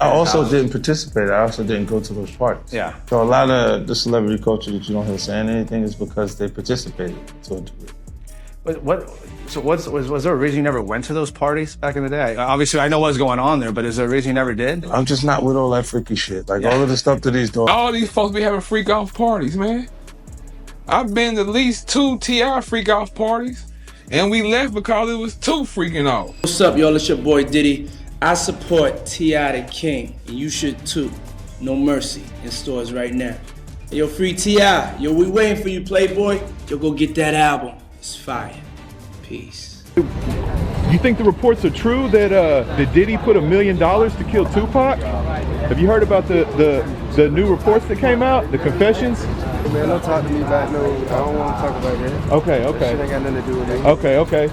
I also didn't participate. I also didn't go to those parties. Yeah. So a lot of the celebrity culture that you don't hear saying anything is because they participated to a degree. Was there a reason you never went to those parties back in the day? Obviously, I know what's going on there, but is there a reason you never did? I'm just not with all that freaky shit. Like all of the stuff that he's doing. All these folks be having freak off parties, man. I've been to at least 2 T.I. freak off parties, and we left because it was too freaking off. What's up, y'all? It's your boy Diddy. I support T.I. the King, and you should too. No Mercy in stores right now. Hey, yo, free T.I. Yo, we waiting for you, Playboy. Yo, go get that album. It's fire. Peace. You think the reports are true that Diddy put $1 million to kill Tupac? Have you heard about the new reports that came out, the confessions? Man, don't talk to me about no, I don't want to talk about that. Okay. That shit ain't got nothing to do with it. Okay.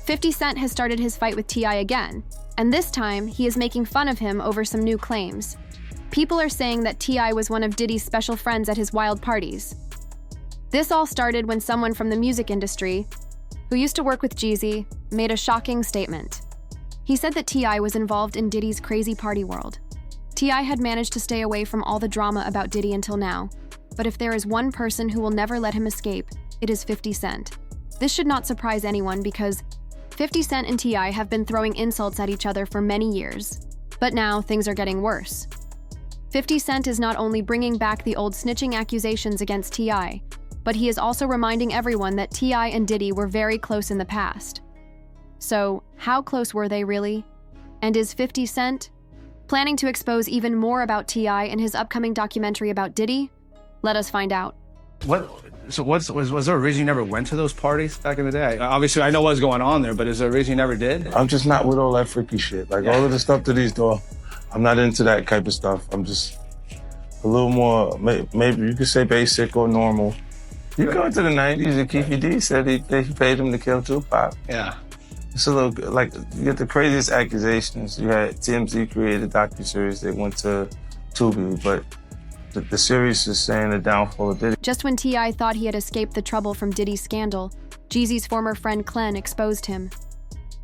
$50 Cent has started his fight with T.I. again, and this time he is making fun of him over some new claims. People are saying that T.I. was one of Diddy's special friends at his wild parties. This all started when someone from the music industry, who used to work with Jeezy, made a shocking statement. He said that T.I. was involved in Diddy's crazy party world. T.I. had managed to stay away from all the drama about Diddy until now, but if there is one person who will never let him escape, it is 50 Cent. This should not surprise anyone because 50 Cent and T.I. have been throwing insults at each other for many years. But now, things are getting worse. 50 Cent is not only bringing back the old snitching accusations against T.I., but he is also reminding everyone that T.I. and Diddy were very close in the past. So, how close were they really? And is 50 Cent planning to expose even more about T.I. in his upcoming documentary about Diddy? Let us find out. Was there a reason you never went to those parties back in the day? Obviously, I know what's going on there, but is there a reason you never did? I'm just not with all that freaky shit. Like all of the stuff that he's doing, I'm not into that type of stuff. I'm just a little more, maybe you could say basic or normal. You go into the 90s and Keefe D said he paid him to kill Tupac. Yeah. It's a little, like, you get the craziest accusations. You had TMZ created a docuseries that went to Tubi, but the series is saying the downfall of Diddy. Just when T.I. thought he had escaped the trouble from Diddy's scandal, Jeezy's former friend Clen exposed him.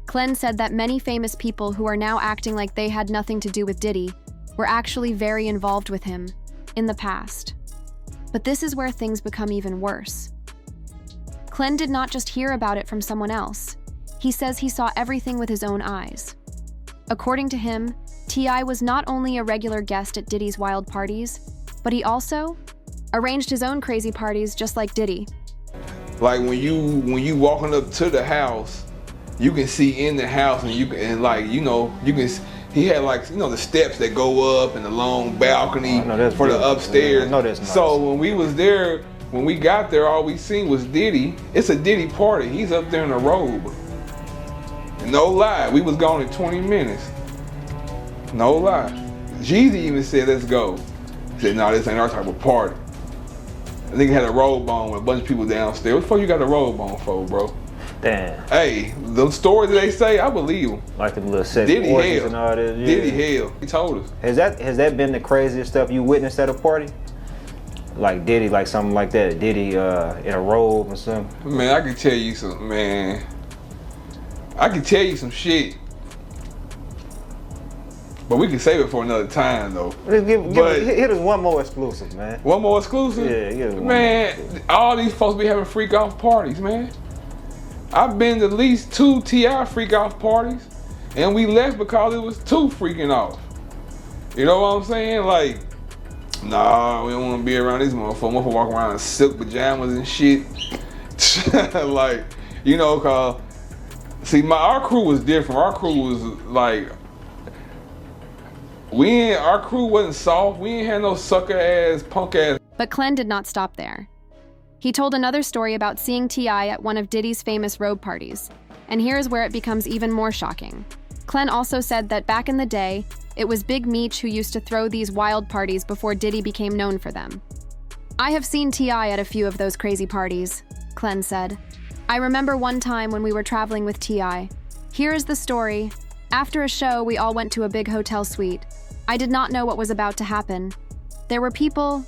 Clen said that many famous people who are now acting like they had nothing to do with Diddy were actually very involved with him in the past. But this is where things become even worse. Clen did not just hear about it from someone else. He says he saw everything with his own eyes. According to him, T.I. was not only a regular guest at Diddy's wild parties, but he also arranged his own crazy parties just like Diddy. Like when you walking up to the house, you can see in the house, and you can he had like the steps that go up and the long balcony for the upstairs. Nice. So when we was there, when we got there, all we seen was Diddy. It's a Diddy party. He's up there in a robe. No lie, we was gone in 20 minutes. No lie. Jeezy even said, "Let's go." He said, "No, this ain't our type of party." I think he had a robe on with a bunch of people downstairs. What the fuck you got a robe on for, bro? Damn. Hey, the stories that they say, I believe them. Like the little sex Diddy orgies hell. and all that. Yeah. Diddy hell. He told us. Has that been the craziest stuff you witnessed at a party? Like Diddy, like something like that. Diddy in a robe or something. Man, I can tell you some. Man, I can tell you some shit. But we can save it for another time, though. Hit us one more exclusive, man. One more exclusive? Yeah, give us one man, more. All these folks be having freak off parties, man. I've been to at least 2 T.I. freak off parties, and we left because it was too freaking off. You know what I'm saying? Like, nah, we don't want to be around these motherfuckers. Motherfuckers walk around in silk pajamas and shit. Like, cause, see, our crew was different. Our crew was like, our crew wasn't soft. We ain't had no sucker ass, punk ass. But Clen did not stop there. He told another story about seeing T.I. at one of Diddy's famous robe parties, and here's where it becomes even more shocking. Clen also said that back in the day, it was Big Meech who used to throw these wild parties before Diddy became known for them. "I have seen T.I. at a few of those crazy parties," Clen said. "I remember one time when we were traveling with T.I. Here is the story. After a show, we all went to a big hotel suite. I did not know what was about to happen. There were people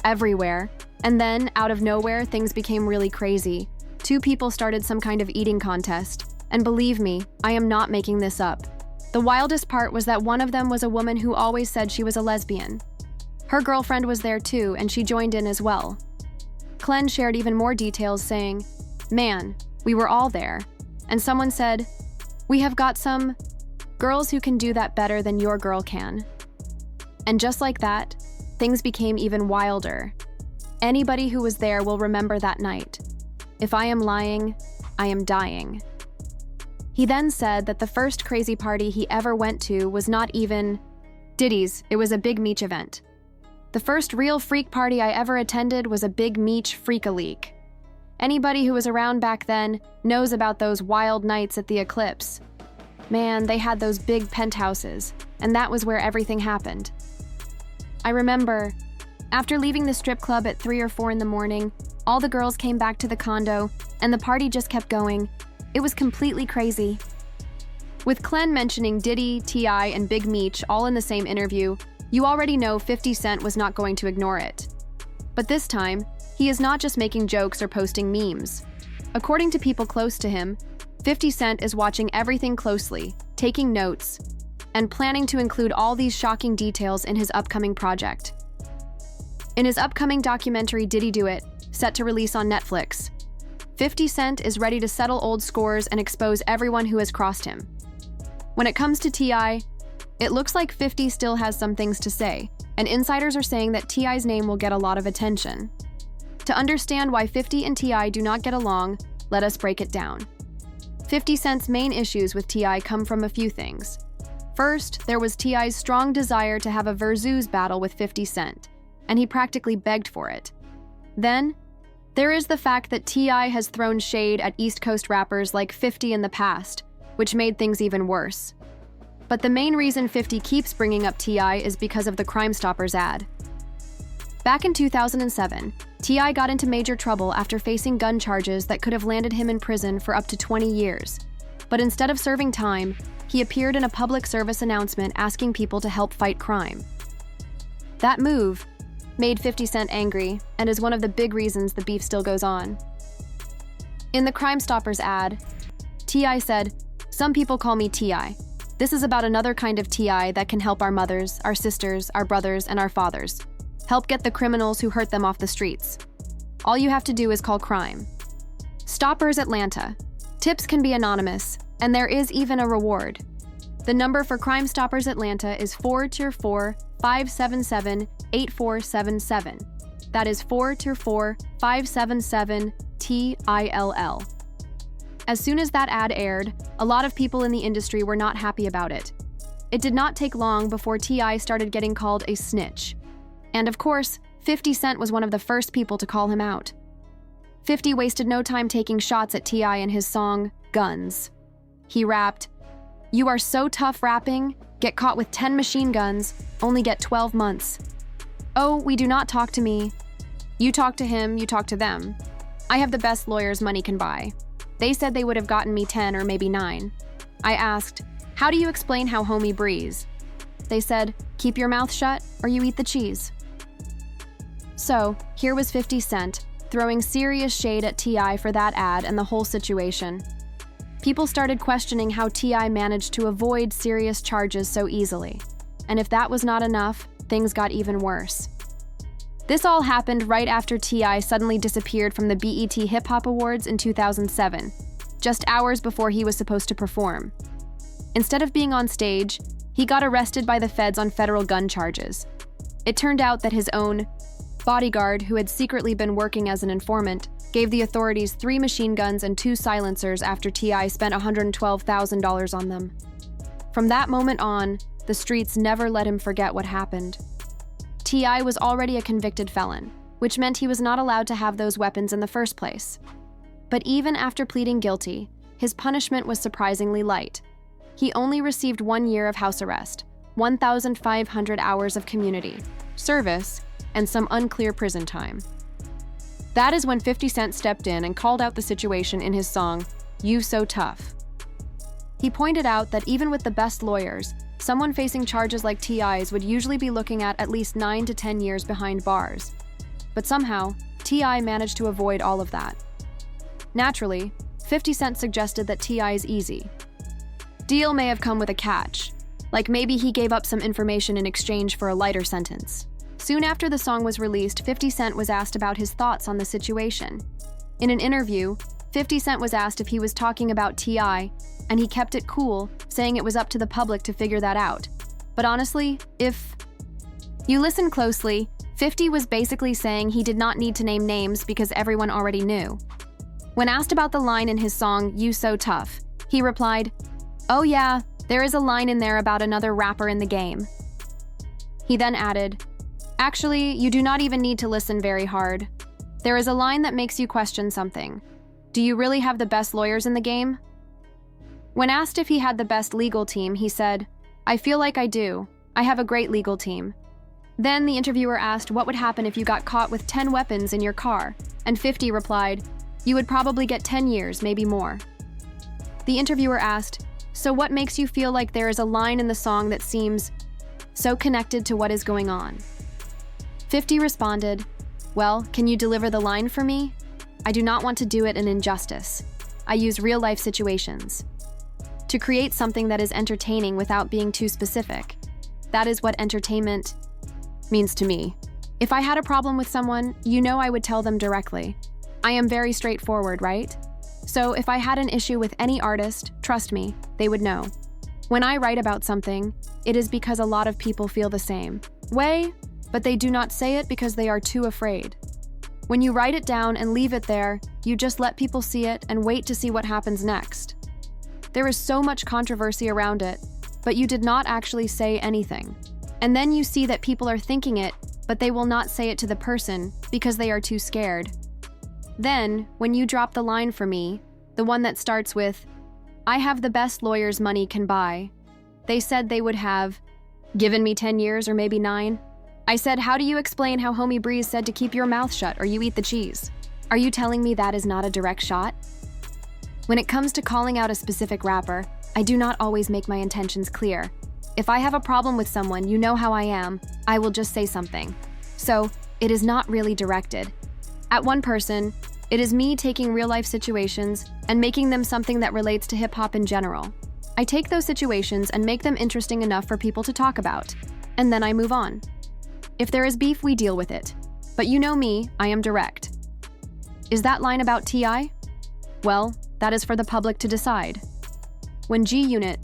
everywhere, and then, out of nowhere, things became really crazy. 2 people started some kind of eating contest, and believe me, I am not making this up. The wildest part was that one of them was a woman who always said she was a lesbian. Her girlfriend was there too, and she joined in as well. Clen shared even more details, saying, "Man, we were all there." And someone said, "We have got some girls who can do that better than your girl can." And just like that, things became even wilder. Anybody who was there will remember that night. If I am lying, I am dying. He then said that the first crazy party he ever went to was not even Diddy's, it was a Big Meech event. The first real freak party I ever attended was a Big Meech Freak-a-Leak. Anybody who was around back then knows about those wild nights at the Eclipse. Man, they had those big penthouses, and that was where everything happened. I remember, after leaving the strip club at 3 or 4 in the morning, all the girls came back to the condo, and the party just kept going. It was completely crazy. With Clen mentioning Diddy, T.I., and Big Meech all in the same interview, you already know 50 Cent was not going to ignore it. But this time, he is not just making jokes or posting memes. According to people close to him, 50 Cent is watching everything closely, taking notes, and planning to include all these shocking details in his upcoming project. In his upcoming documentary Diddy Do It, set to release on Netflix, 50 Cent is ready to settle old scores and expose everyone who has crossed him. When it comes to T.I., it looks like 50 still has some things to say, and insiders are saying that T.I.'s name will get a lot of attention. To understand why 50 and T.I. do not get along, let us break it down. 50 Cent's main issues with T.I. come from a few things. First, there was T.I.'s strong desire to have a versus battle with 50 Cent, and he practically begged for it. Then, there is the fact that T.I. has thrown shade at East Coast rappers like 50 in the past, which made things even worse. But the main reason 50 keeps bringing up T.I. is because of the CrimeStoppers ad. Back in 2007, T.I. got into major trouble after facing gun charges that could have landed him in prison for up to 20 years. But instead of serving time, he appeared in a public service announcement asking people to help fight crime. That move made 50 Cent angry and is one of the big reasons the beef still goes on. In the CrimeStoppers ad, T.I. said, "Some people call me T.I. This is about another kind of T.I. that can help our mothers, our sisters, our brothers, and our fathers. Help get the criminals who hurt them off the streets. All you have to do is call crime. Stoppers Atlanta. Tips can be anonymous, and there is even a reward. The number for CrimeStoppers Atlanta is 424-577-8477. That is 424-577-TILL. As soon as that ad aired, a lot of people in the industry were not happy about it. It did not take long before T.I. started getting called a snitch. And of course, 50 Cent was one of the first people to call him out. 50 wasted no time taking shots at T.I. in his song, Guns. He rapped, "You are so tough rapping, get caught with 10 machine guns, only get 12 months. Oh, we do not talk to me. You talk to him, you talk to them. I have the best lawyers money can buy. They said they would have gotten me 10 or maybe 9. I asked, how do you explain how homie breeze? They said, keep your mouth shut or you eat the cheese." So, here was 50 Cent, throwing serious shade at T.I. for that ad and the whole situation. People started questioning how T.I. managed to avoid serious charges so easily. And if that was not enough, things got even worse. This all happened right after T.I. suddenly disappeared from the BET Hip Hop Awards in 2007, just hours before he was supposed to perform. Instead of being on stage, he got arrested by the feds on federal gun charges. It turned out that his own bodyguard, who had secretly been working as an informant, gave the authorities 3 machine guns and 2 silencers after T.I. spent $112,000 on them. From that moment on, the streets never let him forget what happened. T.I. was already a convicted felon, which meant he was not allowed to have those weapons in the first place. But even after pleading guilty, his punishment was surprisingly light. He only received 1 year of house arrest, 1,500 hours of community service, and some unclear prison time. That is when 50 Cent stepped in and called out the situation in his song, You So Tough. He pointed out that even with the best lawyers, someone facing charges like T.I.'s would usually be looking at least 9 to 10 years behind bars. But somehow, T.I. managed to avoid all of that. Naturally, 50 Cent suggested that T.I.'s easy. Deal may have come with a catch, like maybe he gave up some information in exchange for a lighter sentence. Soon after the song was released, 50 Cent was asked about his thoughts on the situation. In an interview, 50 Cent was asked if he was talking about T.I., and he kept it cool, saying it was up to the public to figure that out. But honestly, if you listen closely, 50 was basically saying he did not need to name names because everyone already knew. When asked about the line in his song, You So Tough, he replied, "Oh yeah, there is a line in there about another rapper in the game." He then added, "Actually, you do not even need to listen very hard. There is a line that makes you question something. Do you really have the best lawyers in the game?" When asked if he had the best legal team, he said, "I feel like I do. I have a great legal team." Then the interviewer asked what would happen if you got caught with 10 weapons in your car, and 50 replied, "You would probably get 10 years, maybe more." The interviewer asked, "So what makes you feel like there is a line in the song that seems so connected to what is going on?" 50 responded, "Well, can you deliver the line for me? I do not want to do it an injustice. I use real-life situations to create something that is entertaining without being too specific. That is what entertainment means to me. If I had a problem with someone, you know I would tell them directly. I am very straightforward, right? So if I had an issue with any artist, trust me, they would know. When I write about something, it is because a lot of people feel the same way, but they do not say it because they are too afraid. When you write it down and leave it there, you just let people see it and wait to see what happens next. There is so much controversy around it, but you did not actually say anything. And then you see that people are thinking it, but they will not say it to the person because they are too scared. Then, when you drop the line for me, the one that starts with, "I have the best lawyers money can buy," they said they would have given me 10 years or maybe 9. I said, "How do you explain how Homie Breeze said to keep your mouth shut or you eat the cheese? Are you telling me that is not a direct shot?" When it comes to calling out a specific rapper, I do not always make my intentions clear. If I have a problem with someone, you know how I am, I will just say something. So, it is not really directed at one person. It is me taking real-life situations and making them something that relates to hip-hop in general. I take those situations and make them interesting enough for people to talk about, and then I move on. If there is beef, we deal with it. But you know me, I am direct. Is that line about T.I.? Well, that is for the public to decide. When G-Unit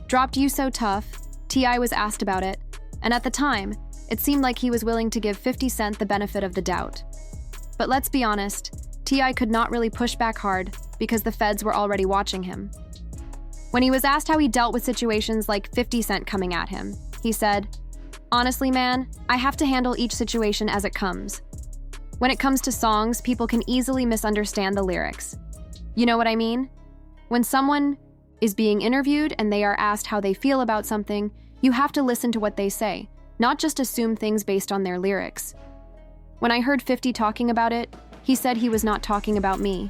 dropped You So Tough, T.I. was asked about it, and at the time, it seemed like he was willing to give 50 Cent the benefit of the doubt. But let's be honest, T.I. could not really push back hard because the feds were already watching him. When he was asked how he dealt with situations like 50 Cent coming at him, he said, "Honestly, man, I have to handle each situation as it comes. When it comes to songs, people can easily misunderstand the lyrics. You know what I mean? When someone is being interviewed and they are asked how they feel about something, you have to listen to what they say, not just assume things based on their lyrics." When I heard 50 talking about it, he said he was not talking about me.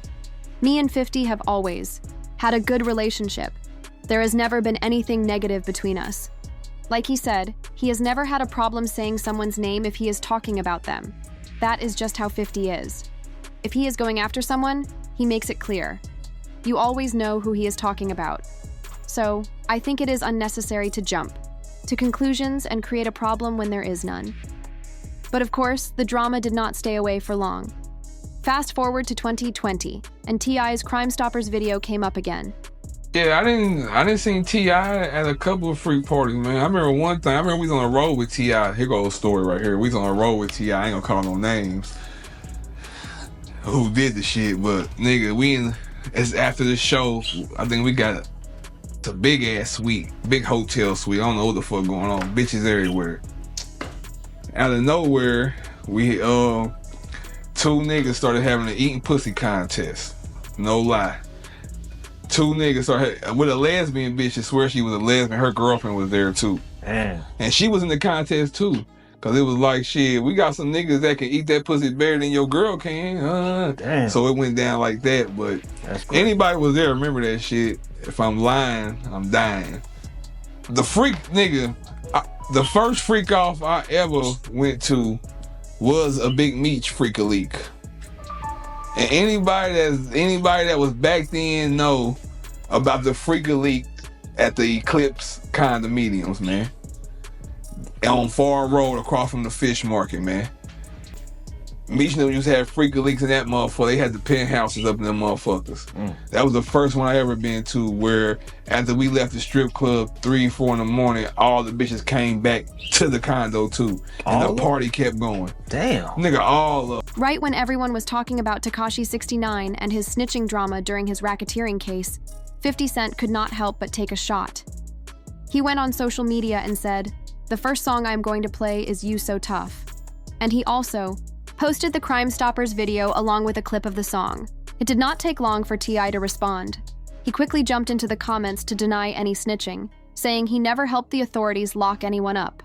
Me and 50 have always had a good relationship. There has never been anything negative between us. Like he said, he has never had a problem saying someone's name if he is talking about them. That is just how 50 is. If he is going after someone, he makes it clear. You always know who he is talking about. So, I think it is unnecessary to jump to conclusions and create a problem when there is none. But of course, the drama did not stay away for long. Fast forward to 2020, and T.I.'s CrimeStoppers video came up again. Yeah, I didn't see T.I. at a couple of freak parties, man. I remember one thing. I remember we was on a road with T.I. Here goes a story right here. We was on a road with T.I. I ain't gonna call no names. Who did the shit? But nigga, it's after the show. I think we got a big ass suite, big hotel suite. I don't know what the fuck going on. Bitches everywhere. Out of nowhere, we two niggas started having an eating pussy contest. No lie. Two niggas started with a lesbian bitch. I swear she was a lesbian. Her girlfriend was there too. Damn. And she was in the contest too. Cause it was like, shit, we got some niggas that can eat that pussy better than your girl can. Damn. So it went down like that. But anybody was there, remember that shit. If I'm lying, I'm dying. The freak nigga, the first freak off I ever went to was a Big Meech freak leak. And anybody that was back then know about the freak leak at the Eclipse condominiums, man. On Farm Road across from the fish market, man. Meech used to have freak leaks in that motherfucker. They had the penthouses up in them motherfuckers. That was the first one I ever been to where after we left the strip club 3, 4 in the morning, all the bitches came back to the condo too. And the party kept going. Damn. Nigga, all up. Right when everyone was talking about Tekashi 69 and his snitching drama during his racketeering case, 50 Cent could not help but take a shot. He went on social media and said, "The first song I'm going to play is You So Tough." And he also posted the CrimeStoppers video along with a clip of the song. It did not take long for T.I. to respond. He quickly jumped into the comments to deny any snitching, saying he never helped the authorities lock anyone up.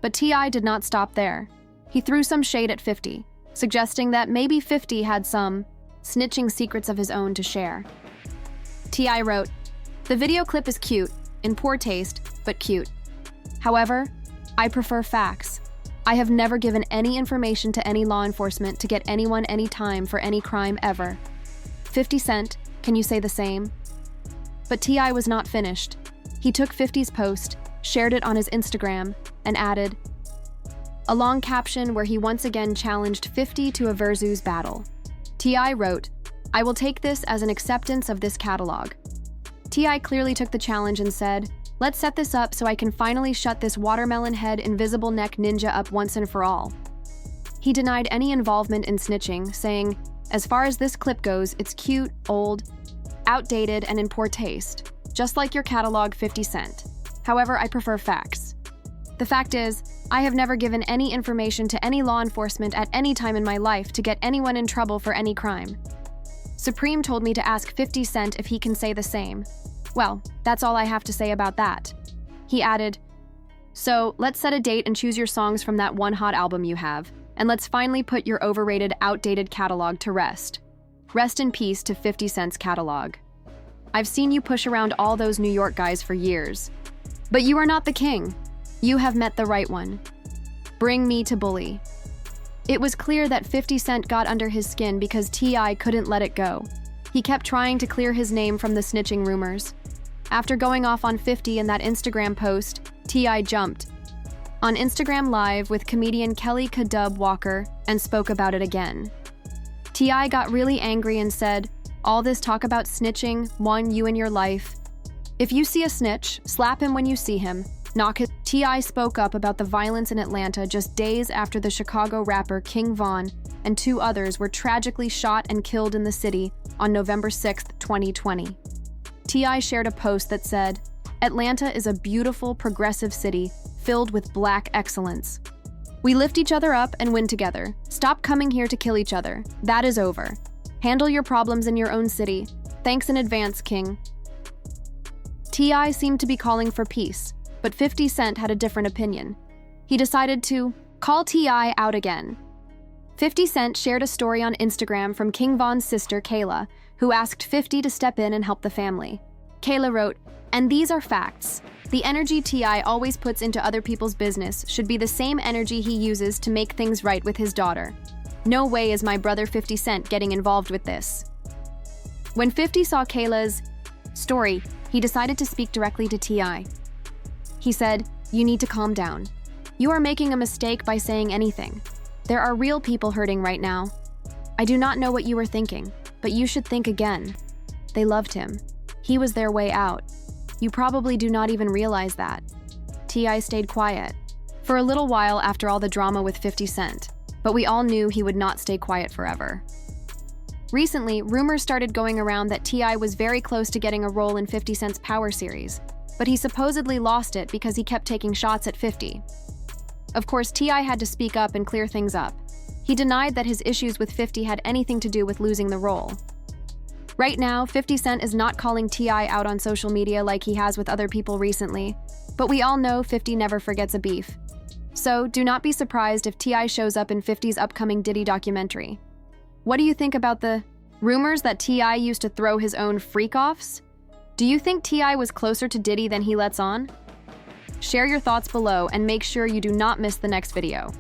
But T.I. did not stop there. He threw some shade at 50, suggesting that maybe 50 had some snitching secrets of his own to share. T.I. wrote, "The video clip is cute, in poor taste, but cute. However, I prefer facts. I have never given any information to any law enforcement to get anyone any time for any crime ever. 50 Cent, can you say the same?" But T.I. was not finished. He took 50's post, shared it on his Instagram, and added a long caption where he once again challenged 50 to a versus battle. T.I. wrote, "I will take this as an acceptance of this catalog." T.I. clearly took the challenge and said, "Let's set this up so I can finally shut this watermelon head invisible neck ninja up once and for all." He denied any involvement in snitching, saying, "As far as this clip goes, it's cute, old, outdated, and in poor taste, just like your catalog 50 Cent. However, I prefer facts. The fact is, I have never given any information to any law enforcement at any time in my life to get anyone in trouble for any crime. Supreme told me to ask 50 Cent if he can say the same. Well, that's all I have to say about that." He added, "So, let's set a date and choose your songs from that one hot album you have, and let's finally put your overrated, outdated catalog to rest. Rest in peace to 50 Cent's catalog. I've seen you push around all those New York guys for years. But you are not the king. You have met the right one. Bring me to bully." It was clear that 50 Cent got under his skin because T.I. couldn't let it go. He kept trying to clear his name from the snitching rumors. After going off on 50 in that Instagram post, T.I. jumped on Instagram Live with comedian Kelly Kadub Walker and spoke about it again. T.I. got really angry and said, "All this talk about snitching won you in your life. If you see a snitch, slap him when you see him. Knock his." T.I. spoke up about the violence in Atlanta just days after the Chicago rapper King Von and 2 others were tragically shot and killed in the city on November 6, 2020. T.I. shared a post that said, "Atlanta is a beautiful, progressive city filled with Black excellence. We lift each other up and win together. Stop coming here to kill each other. That is over. Handle your problems in your own city. Thanks in advance, King." T.I. seemed to be calling for peace, but 50 Cent had a different opinion. He decided to call T.I. out again. 50 Cent shared a story on Instagram from King Von's sister, Kayla, who asked 50 to step in and help the family. Kayla wrote, "And these are facts. The energy T.I. always puts into other people's business should be the same energy he uses to make things right with his daughter. No way is my brother 50 Cent getting involved with this." When 50 saw Kayla's story, he decided to speak directly to T.I. He said, "You need to calm down. You are making a mistake by saying anything. There are real people hurting right now. I do not know what you were thinking, but you should think again. They loved him. He was their way out. You probably do not even realize that." T.I. stayed quiet for a little while after all the drama with 50 Cent, but we all knew he would not stay quiet forever. Recently, rumors started going around that T.I. was very close to getting a role in 50 Cent's Power series, but he supposedly lost it because he kept taking shots at 50. Of course, T.I. had to speak up and clear things up. He denied that his issues with 50 had anything to do with losing the role. Right now, 50 Cent is not calling T.I. out on social media like he has with other people recently, but we all know 50 never forgets a beef. So, do not be surprised if T.I. shows up in 50's upcoming Diddy documentary. What do you think about the rumors that T.I. used to throw his own freak-offs? Do you think T.I. was closer to Diddy than he lets on? Share your thoughts below and make sure you do not miss the next video.